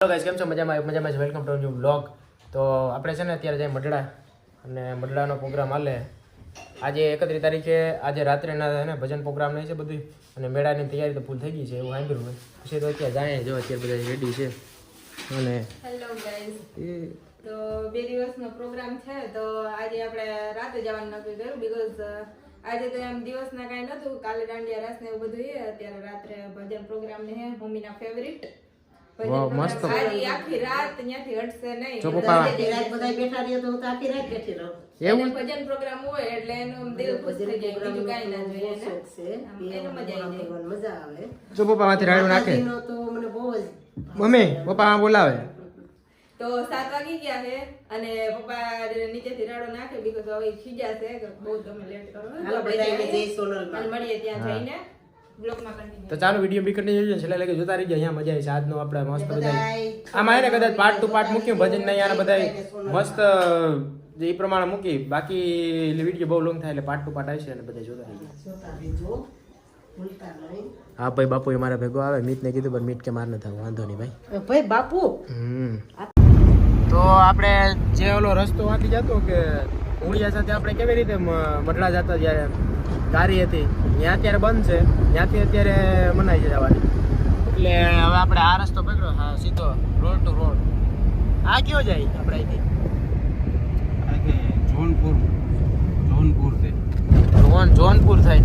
Hello guys, કેમ છો? મજામાં જ. Welcome to new vlog. તો આપણે છે ને અત્યારે જાય મઢડા, અને મઢડાનો પ્રોગ્રામ હાલે આજે 31 તારીખે. આજે રાત્રેના છે ને ભજન પ્રોગ્રામ નહીં છે બધું, અને મેળાની તૈયારી તો ફૂલ થઈ ગઈ છે એવું સાંભળ્યું હોય. પછી તો અત્યારે જાય જો અત્યારે બધા રેડી છે. અને હેલો ગાઈસ, તો 2 દિવસનો પ્રોગ્રામ છે. તો આજે આપણે રાતે જવાનું નક્કી કર્યું બીકોઝ આજે તો એમ દિવસના કાંઈ નહોતું. કાલે દાંડિયા રાસ ને એવું બધું છે. અત્યારે રાત્રે ભજન પ્રોગ્રામ ને હે મમ્મીના ફેવરિટ મસ્ત આખી રાત ત્યાંથી હટશે નહીં. જો પપ્પા રાત બધા બેઠા રહીએ તો હું તો આખી રાત બેઠી રહું. એવું ભજન પ્રોગ્રામ હોય એટલે એનું દિલ ખુશ થઈ જાય, બીજું કાંઈ ના જોઈએ ને. એનું મજા આવી જાય, મજા આવે. જો પપ્પા માંથી રાડું નાખે તો મને બહુ જ મમ્મી પપ્પા આ બોલાવે. તો 7 વાગી ગયા છે અને પપ્પા નીચેથી રાડો નાખે બીકોઝ હવે ખીજાશે કે બહુ તમે લેટ કરો. હાલો બધાને જય સોનલમાં મળીએ ત્યાં જઈને બ્લોગમાં કન્ટિન્યુ. તો ચાલો વિડીયો બી કન્ટિન્યુ જોજો, છેલ્લે લગી જોતા રહી ગયા. અહીંયા મજા આવી છે આજનો આપણે મસ્ત બધા. આમાં એને કદાચ પાર્ટ ટુ પાર્ટ મૂક્યું ભજન નહીં આને બધા મસ્ત જે એ પ્રમાણે મૂકી. બાકી વિડીયો બહુ લોંગ થાય એટલે પાર્ટ ટુ પાર્ટ આવશે અને બધા જોતા રહી ગયા. હા ભાઈ બાપુ એ મારા ભેગો આવે. મીત ને કીધું પણ મીત કે માર ન થાય, વાંધો નહીં ભાઈ. ભાઈ બાપુ તો આપણે જે ઓલો રસ્તો વાંકી જતો કે ઉડિયા સાથે આપણે કેવી રીતે મઢડા જતા જ્યારે ગાડી હતી ત્યાં અત્યારે બંધ છે, ત્યાંથી અત્યારે મનાઈ છે જવાની. એટલે હવે આપણે આ રસ્તો પકડ્યો, હા સીધો રોડ ટુ રોડ. આ કયો જાય આપણે અહીંથી? જોનપુર થાય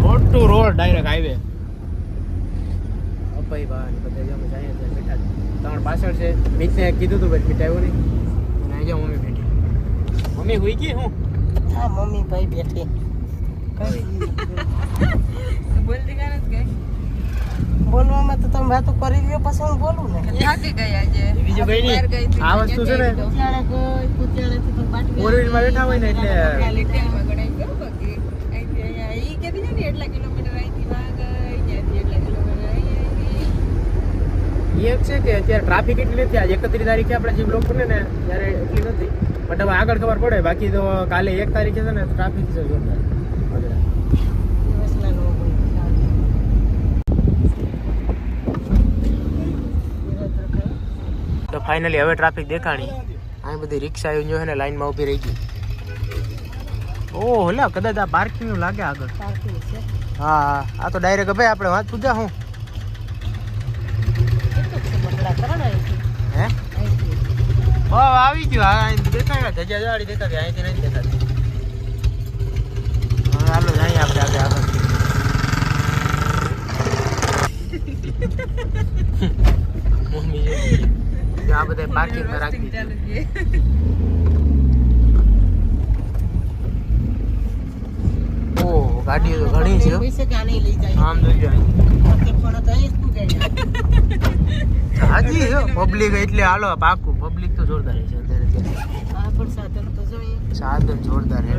road to road direct highway. અપાઈ ભાઈ બધા અમે જઈએ ત્યાં બેઠા તમારે પાછળ છે. મીતને કીધું તું ભાઈ મીઠ આવ્યો નહીં, અને આજે મમ્મી બેઠી. મમ્મી હુઈ ગઈ હું? હા મમ્મી ભાઈ બેઠી. બોલતી કાને જ ગઈ. બોલવામાં તો તમે વાતો કરી લ્યો પછી હું બોલું ને. થાકી ગઈ આજે. બીજું કઈ નહીં. આ વસ્તુ છે ને કુતિયાળે ગઈ, કુતિયાળેથી તો બાટલી ફોર વ્હીલમાં બેઠા હોય ને એટલે લીટીમાં ગણાઈ ગયો બાકી અહીંથી અહીંયા ઈ કેતી છે ને એટલા કિલોમીટર અહીંથી વાગ અહીંયાથી એટલા કિલોમીટર અહીંયા. એ છે કે અત્યારે ટ્રાફિક એટલી નથી. આજે 31 તારીખે આપણે જે બ્લોક બને ને ત્યારે એટલી નથી, બટ હવે આગળ ખબર પડે. બાકી તો કાલે 1 તારીખે છે ને ટ્રાફિક છે જોરદાર. તો ફાઇનલી હવે ટ્રાફિક દેખાણી. આ બધી રિક્ષા જો છે ને લાઈનમાં ઊભી રહી ગઈ. ઓહ લા કદાચ આ પાર્કિંગ નું લાગે આગળ. પાર્કિંગ છે. હા આ તો ડાયરેક્ટ ભાઈ આપણે વાત પૂછા હું હે આવી ગયું. હા દેખાય ધજા જાડી દેખાતી, અહીંથી નથી દેખાતી. હવે હાલો જાય આપણે આગળ. મમ્મી આ બધા પાર્કિંગમાં રાખી દીધી. ઓહ ગાડીઓ તો ઘણી છે. આમ જોઈ હાજી પબ્લિક એટલે હાલો પાકું પબ્લિક તો જોરદાર છે અત્યારે. સાધન જોરદાર છે.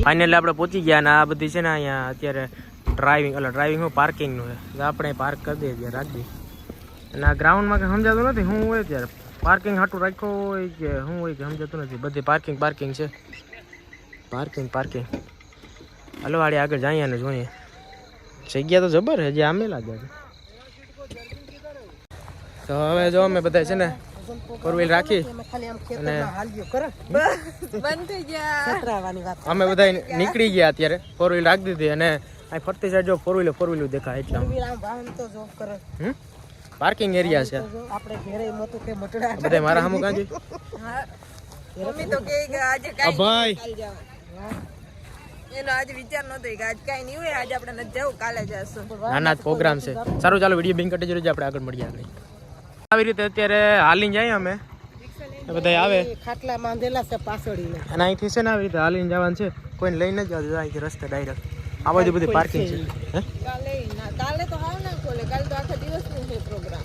ફાઇનલી આપણે પહોંચી ગયા ને આ બધી છે ને અહીંયા અત્યારે ડ્રાઇવિંગ પાર્કિંગનું છે. આપણે પાર્ક કરી દઈએ ત્યાં રાખી. અને આ ગ્રાઉન્ડમાં કંઈ સમજાતું નથી શું હોય ત્યારે પાર્કિંગ હાટું રાખ્યો હોય કે શું હોય કે સમજાતું નથી. બધી પાર્કિંગ છે. પાર્કિંગ હલો વાળી આગળ જઈએ ને જોઈએ. જગ્યા તો જબર છે જે આમે લાગે છે. તો હવે જો અમે બધા છે ને ફોર વ્હીલ રાખી અને અમે બધા નીકળી ગયા. અત્યારે ફોર વ્હીલ રાખી દીધી અને આ ફરતી સાઈડ જો ફોર વ્હીલ દેખાય એટલા પાર્કિંગ એરિયા છે. બધા મારા સામું કાંજી ભાઈ એનો આજ વિચાર નતો કે આજ કાઈ નહીં હોય, આજે આપણે નથી જવું, કાલે જશું. નાના પ્રોગ્રામ છે. સારું ચાલો વિડીયો બિંગ કટી જોઈએ, આપણે આગળ મળીએ. આવી રીતે અત્યારે હાલીને જઈએ અમે બધા આવે ખાટલા માંધેલા છે પાછળીને અને અહીંથી છે ને આવી રીતે હાલીને જવાનું છે. કોઈને લઈને જ જવાનું અહીંથી રસ્તે ડાયરેક્ટ. આ બધી પાર્કિંગ છે. કાલે તો હાવ ના ખોલે, કાલે તો આખા દિવસનું છે પ્રોગ્રામ.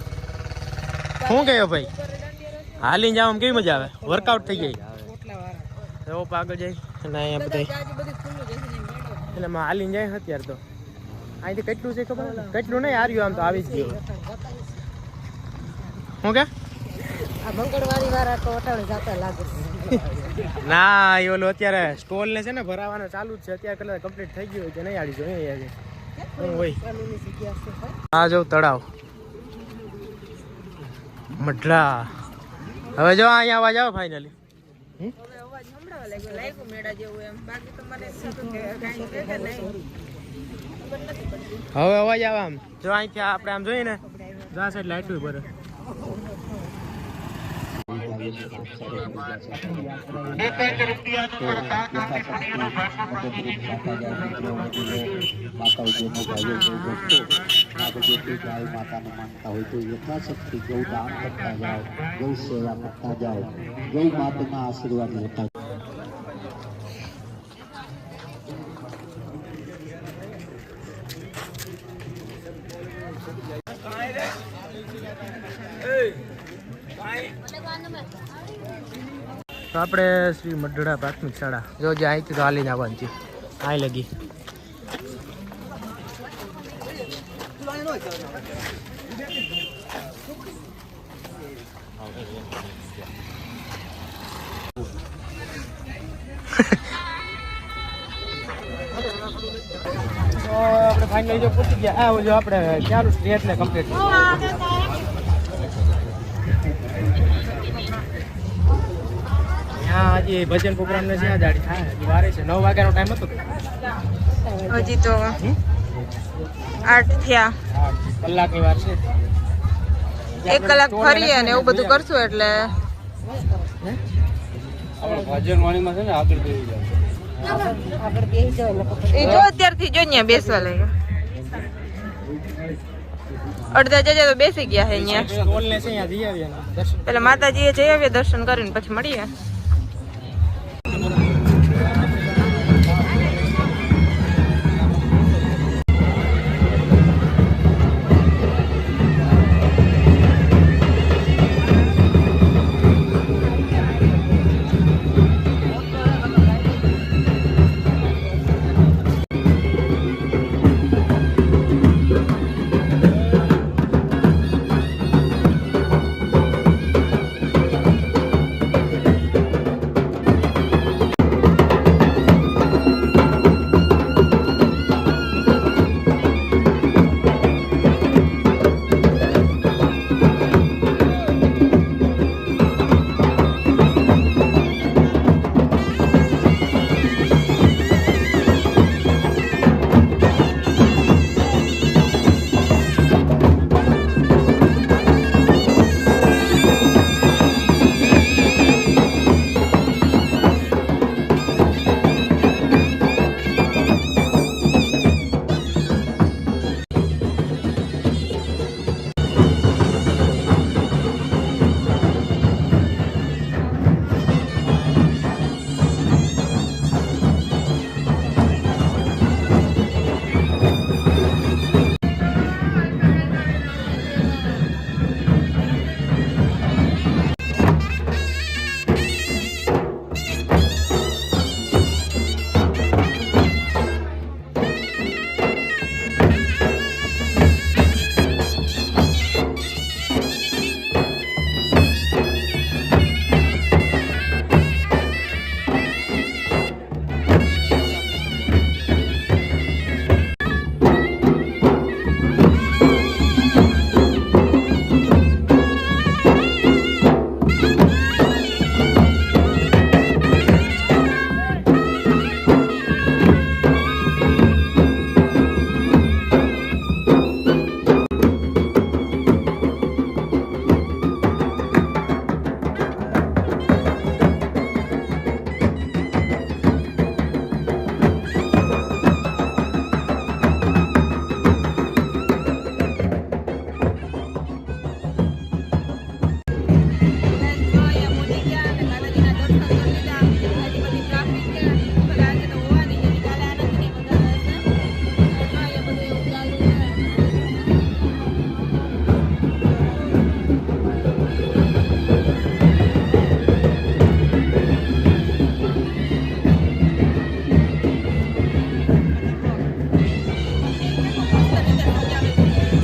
શું કહ્યો ભાઈ? હાલીને જવામાં કેવી મજા આવે, વર્કઆઉટ થઈ જાય. આગળ જાય અને અહીંયા બધા એટલે હાલીને જાય અત્યારે તો અહીંથી કેટલું છે ખબર? કેટલું નહીં હાર્યું આમ તો આવી જ ગયું. શું કે મંગળવારી વાળા તો અટાણે જાતા લાગે ના એ ઓલું અત્યારે સ્ટોલ ને છે ને ભરાવાનું ચાલુ જ છે. અત્યારે કદાચ કમ્પ્લીટ થઈ ગયું હોય કે નહીં આડી જોઈએ હોય. આ જો તળાવ મઢડા હવે જો અહીંયા અવાજ આવે ફાઇનલી હવે અવાજ સંભળાવા લાગ્યું મેળા જેવું એમ બાકી તો મને થતું કે કાંઈ છે કે નહીં ખબર નથી પડતી હવે અવાજ આવે આમ જો અહીંથી આપણે આમ જોઈએ ને દા સાઈડ લાઈટ બરે માતાને માનતા હોય તો યથાશક્તિ ગૌ દાન કરતા જાઓ, ગૌ સેવા કરતા જાઓ, ગૌ માતાના આશીર્વાદ લેતા તો આપણે શ્રી મઢડા પ્રાથમિક શાળા જો જે અહીંથી તો હાલીને આવવાની છે અહીં લગી આપણે ફાઇનલી જો પૂછી ગયા આ જો આપણે ચાલુ સ્ટેટ ને કમ્પ્લીટ હા હજી ભજન પ્રોગ્રામ ને છે દાડી હા વારે છે 9 વાગ્યાનો ટાઈમ હતો હજી તો 8 થયા કલાકની વાર છે 1 કલાક ફરીએ ને એવું બધું કરશું એટલે ભજન વાણીમાં છે ને આગળ બેસી જાય એ જો અત્યારથી જો અહીંયા બેસવા લાગ્યા અડધા જજા તો બેસી ગયા છે અહીંયા સ્ટોલ ને છે અહીંયા જઈ આવીએ ને દર્શન પેલા માતાજીએ જઈ આવીએ દર્શન કરીને પછી મળીએ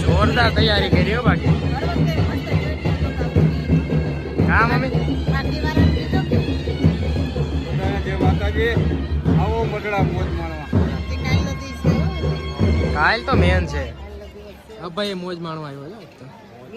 જોરદાર તૈયારી કરી હો બાકી હા મમ્મી જય માતાજી આવો મઢડા મોજ માણવા કાલ તો મેન છે ભાઈ મોજ માણવા આવ્યો છે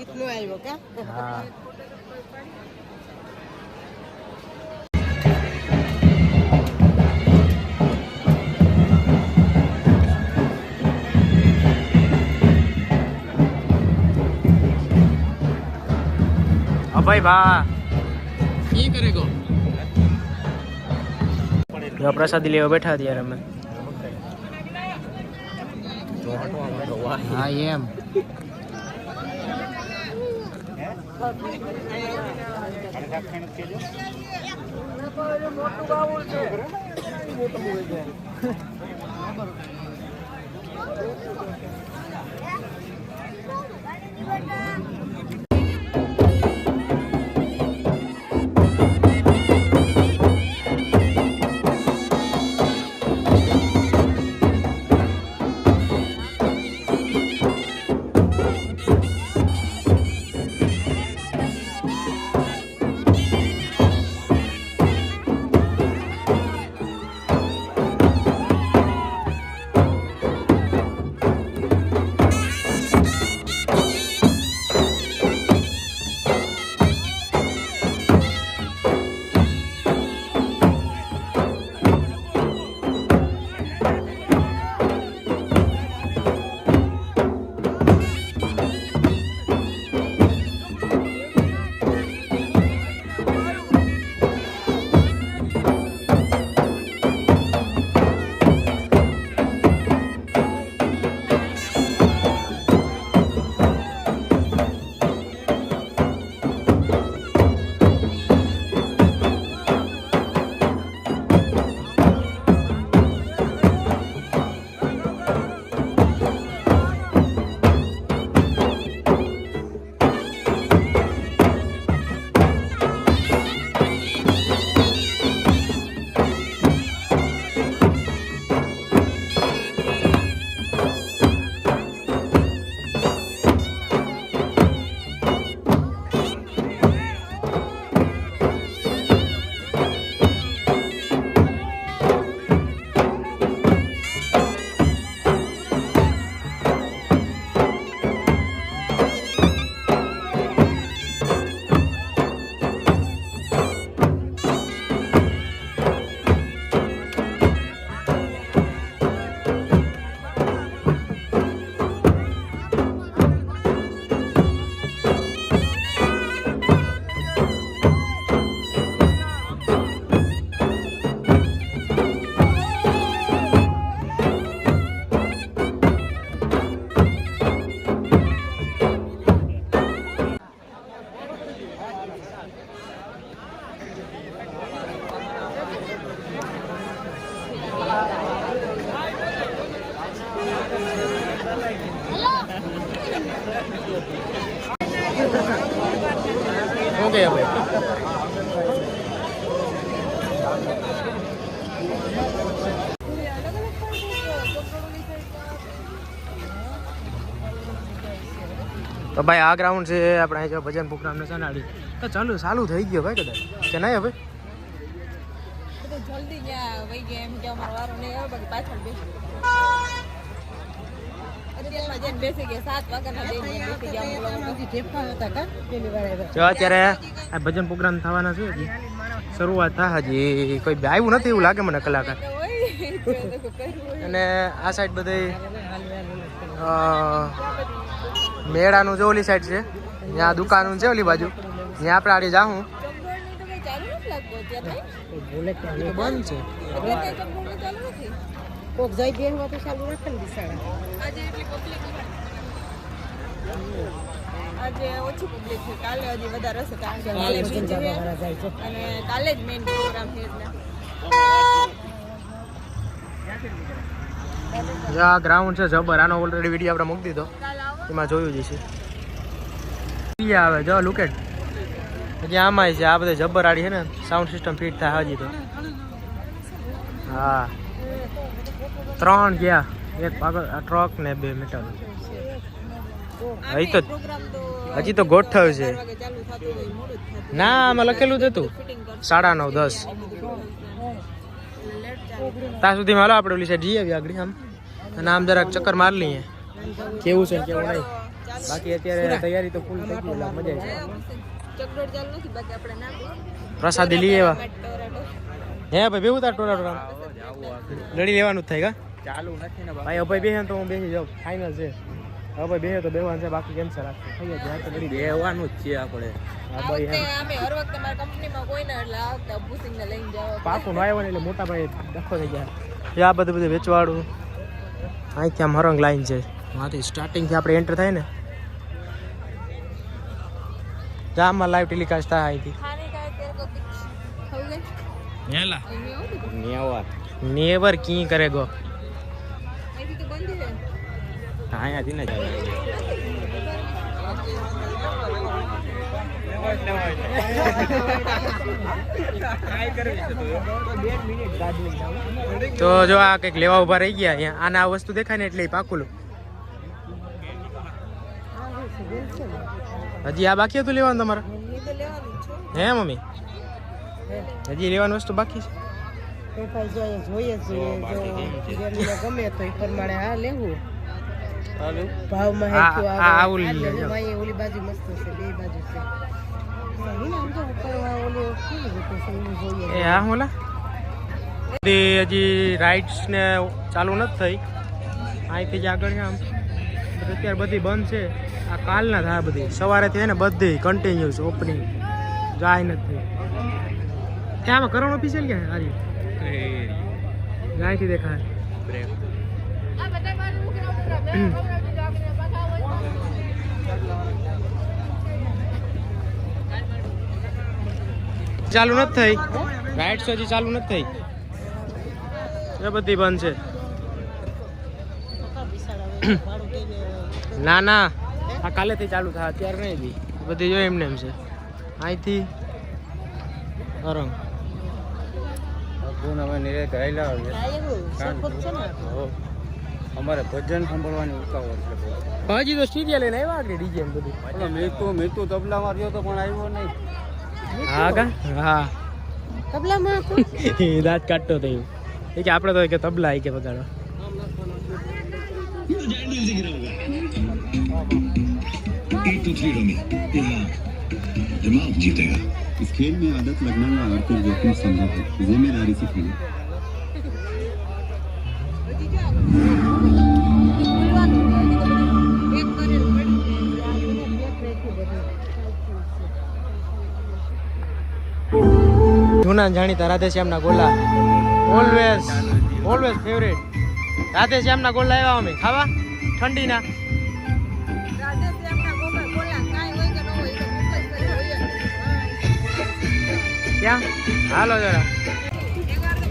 હા ભાઈ ભા કી કરેગો જો પ્રસાદી લેવા બેઠા ત્યારે અમે હા એમ શું કહે ભાઈ તો ભાઈ આ ગ્રાઉન્ડ છે આપણે અહીં ભજન પ્રોગ્રામ ને સનાડી તો ચાલુ થઈ ગયો ભાઈ કદાચ કે નહીં હવે જલ્દી ગયા વઈ ગયા એમ કે અમારો વારો નહીં આવે બાકી પાછળ બેસી અત્યારમાં જઈને બેસી ગયા 7 વાગ્યાના જઈને બેસી ગયા જો અત્યારે આ ભજન પ્રોગ્રામ થવાના છે હજી શરૂઆત થાય હજી કોઈ આવ્યું નથી એવું લાગે મને કલાકાર અને આ સાઈડ બધે મેળાનું જો ઓલી સાઈડ છે ત્યાં દુકાનું છે ઓલી બાજુ ત્યાં આપણે આડી જાઉં બંધ છે કોક જઈ બેહવા તો ચાલુ રાખે ને બિસાડા આજે ઓછી પબ્લિક છે કાલે હજી વધારે હશે કારણ કે કાલે બીજ છે અને કાલે જ મેઇન પ્રોગ્રામ છે એટલે આ ગ્રાઉન્ડ છે જબર આનો ઓલરેડી વિડીયો આપણે મૂકી દીધો એમાં જોયું જ છે આવે જો લુકેટ હજી આમાં છે આ બધે જબર આડી છે ને સાઉન્ડ સિસ્ટમ ફિટ થાય હજી તો હા 3 ગયા એક પાગલ ટ્રક ને 2 મીટર હજી તો ગોઠવ છે ના આમાં લખેલું જ હતું 9:30 10 ત્યાં સુધીમાં હાલો આપણે ઓલી સાઈડ જઈએ આગળ આમ અને આમ જરાક ચક્કર માર લઈએ કેવું છે કેવું નહીં બાકી અત્યારે તૈયારી તો ફૂલ થઈ ગઈ એટલે મજા છે. ચકડોળ ચાલુ નથી બાકી આપણે ના પ્રસાદી લઈ આવ્યા હે ભાઈ બેવું તાર ટોરા ટોરા લડી લેવાનું જ થાય કા ચાલુ નથી ને ભાઈ અભાઈ બેસે તો હું બેસી જાઉં ફાઇનલ છે અભાઈ બેસે તો બેવાનું છે બાકી કેમ છે રાખે થઈ જાય તો લડી બેવાનું જ છે આપણે હા ભાઈ એમ અમે હર વખતે મારા કંપનીમાં કોઈ ના એટલે આ વખતે અબ્બુસિંગને લઈને જાવ પાકું નો આવ્યો ને એટલે મોટા ભાઈ ડખો થઈ ગયા આ બધું વેચવાડું અહીંથી આમ હરંગ લાઈન છે માંથી સ્ટાર્ટિંગથી આપણે એન્ટર થાય ને જામમાં લાઈવ ટેલિકાસ્ટ થાય અહીંથી ખાને કા તેરે કો કુછ ખાઓગે નેલા અહીં આવો નેવર કી કરેગો અહીંથી તો બંધ છે અહીંયાથી ને જાય તો જો આ કંઈક લેવા ઉભા રહી ગયા અહીંયા આને આ વસ્તુ દેખાય ને એટલે પાકું લો હજી આ બાકી હતું લેવાનું તમારે હે મમ્મી હજી લેવાની વસ્તુ બાકી છે ગમે તો એ પ્રમાણે આ લેવું આવું લઈ લેજો ઓલી બાજુ મસ્ત છે બે બાજુ છે એ હા હોલા હજી રાઇડ્સ ને ચાલુ નથી થઈ અહીંથી જ આગળ છે આમ અત્યારે બધી બંધ છે આ કાલના થાય બધી સવારેથી છે ને બધી કન્ટિન્યુઅસ ઓપનિંગ જાય નથી ત્યાં આમાં કરોડ ઓફિસિયલ ક્યાં હારી અહીંથી દેખાય ચાલુ નથી થઈ રાઇડ્સ હજી ચાલુ નથી થઈ એ બધી બંધ છે ના ના આ કાલેથી ચાલુ થાય અત્યારે નહીં બી બધી જો એમને એમ છે અહીંથી અરંગ અમારે ભજન સાંભળવાની ઉતાવળ છે હજી તો સ્ટીરિયા લઈને આવ્યા આગળ ડીજે બધું મેં તો તબલા માર્યો તો પણ આવ્યો નહીં હા કા હા તબલામાં દાંત કાઢતો થયું એ કે આપણે તો કે તબલા આવી કે બગાડો दिमाग जीतेगा इस खेल में आदत लगना या आर्थिक जोखिम संभव है जिम्मेदारी से खेलें જૂના જાણીતા રાધેશ્યામના ગોલા ઓલવેઝ ઓલવેઝ ફેવરેટ રાધેશ્યામના ગોલા આવ્યા અમે ખાવા ઠંડીના ક્યાં હાલો જરા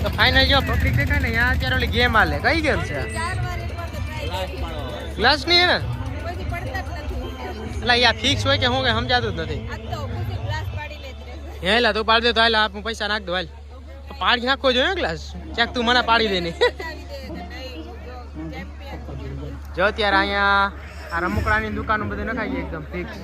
તો ફાઇનલ જો પબ્લિક દેખાય ને ત્યાં અત્યારે ઓલી ગેમ હાલે કઈ ગેમ છે ગ્લાસ ની હે ને એટલે યા ફિક્સ હોય કે હું કઈ સમજાતું જ નથી હેલા તું પાડી દે તો હાલ હું પૈસા નાખ દો હાલ પાડી નાખવો જોઈએ ગ્લાસ ક્યાંક તું મને પાડી દે નહીં જો અત્યારે અહીંયા આ રમકડાની દુકાનો બધું નખાઈ ગઈ એકદમ ફિક્સ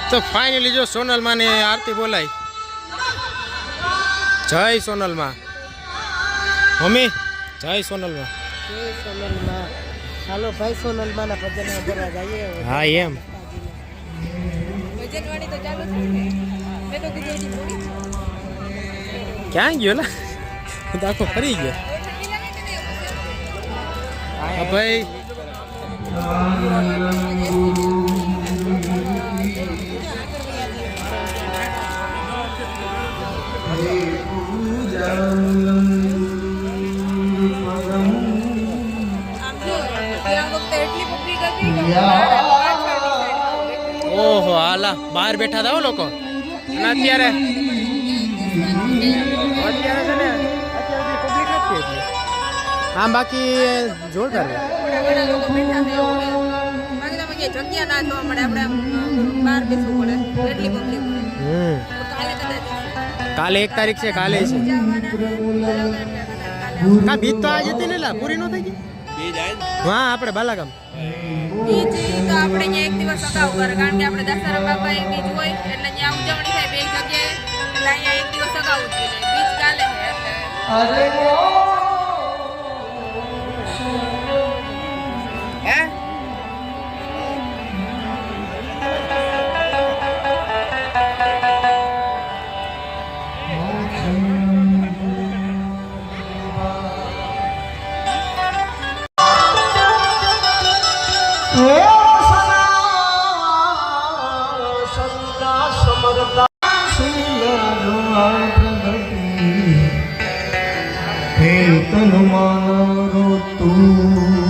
તો ફાઇનલી જો સોનલમાં ને આરતી બોલાય જય સોનલમાં મમ્મી જય સોનલમાં હાલો ભાઈ સોનલમાં ના ભજન ભરવા જઈએ હા એમ વજનવાળી તો ચાલુ છે મેં તો કીધું હતી થોડી ક્યાં ગયો લા હું તો આખો ફરી ગયો હા ભાઈ ઓહો હાલા બહાર બેઠા હતા લોકો અને અત્યારે છે ને અત્યારે પબ્લિક નથી એટલી આમ બાકી જોરદાર છે. જગ્યા ના જોવા મળે આપણે બહાર બેસવું પડે એટલી પબ્લિક કાલે કદાચ કાલે 1 તારીખ છે કાલે છે કા બીજ તો આજ હતી ને લા પૂરી નો થઈ ગઈ હા આપણે બાલાગામ બીજ તો આપણે અહીંયા એક દિવસ અગાઉ કરે કારણ કે આપણે દશહરા બાપા એક બીજ હોય એટલે ત્યાં ઉજવણી થાય બે જગ્યાએ એટલે અહીંયા એક દિવસ લગાવું છું એટલે બીજ કાલે છે એટલે હે તન મારો તું